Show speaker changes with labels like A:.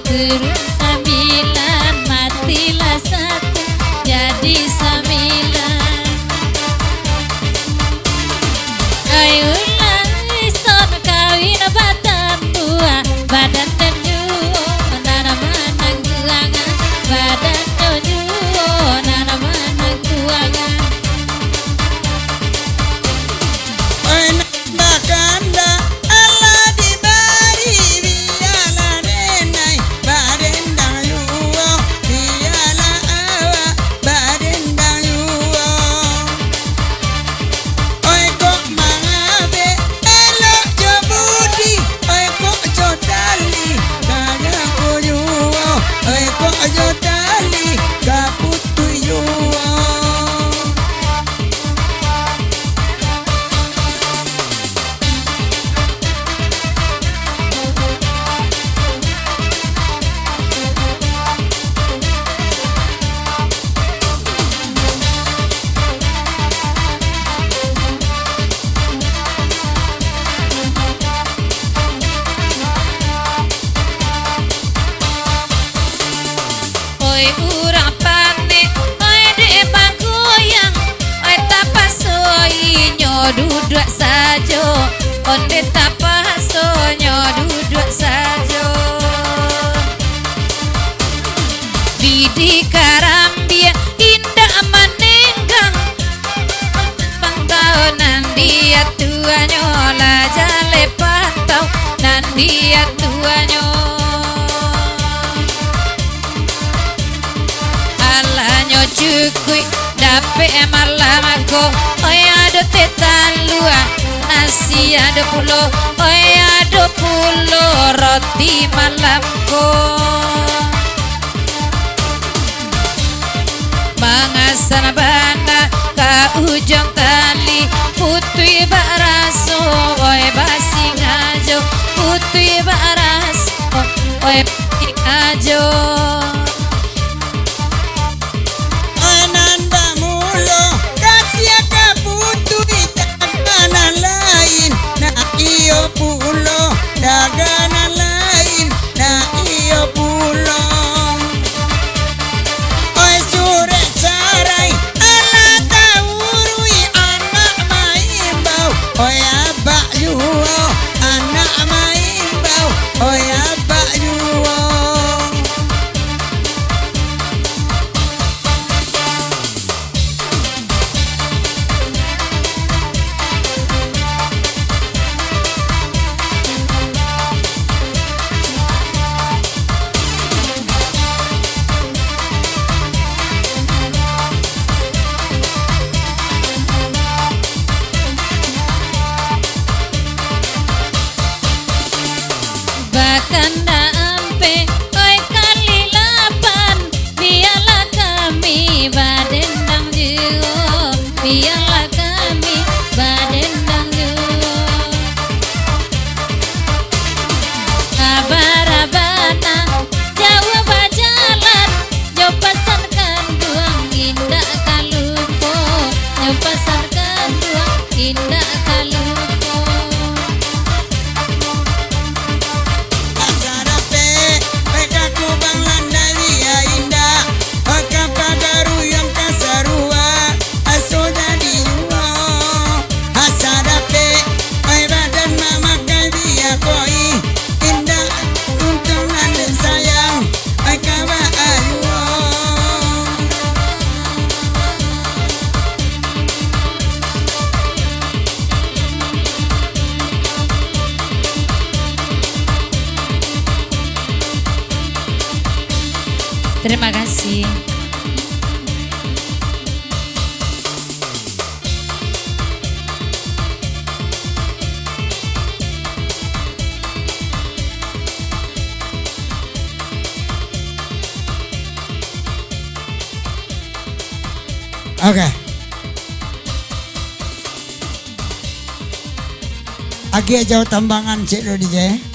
A: turun sambilan, matilah satu jadi sambilan. Ayulah ison kawin batan tua, badan tenjuo nana manang kuangan, badan tenjuo nana manang kuangan.
B: Bakanda Allah dibari biala nenai badendang yuwo biala awa badendang yuwo. Oi kok mangabe elo jebudi, oi kok jodali kaya kuyuwo, oi kok jodali kaputu yuwo.
A: Oi urang pane, oi dek banggoyang, oi tapasoi nyoduduk sajo, onde tapaso nyoduduk sajo. Didi karambia indah manenggang, pangkau nandia tuanyo la jale pantau nandia tuanyo. Cukui dape malam aku, oi ada tetan lua, nasi ada pulo, oi ada pulo roti malamku. Mangasan bana ka ujung tali, putui baraso, oi basi ngajo, putui baraso, oi basi ngajo.
B: Pulo dagana lain na iyo pulo. Oi sure carai ala taurui anak maimbau, oi abak juo anak maimbau, oi abak juo.
A: Bakanda ampe, oi kali lapan, biarlah kami badendang juo, biarlah kami badendang juo. Kabar-abana jauh bajalan, jo pasankan duang indah kalupo, jo pasankan duang indah kalupo. Terima kasih.
B: Oke. Agi jauh tambangan Cik Dodi.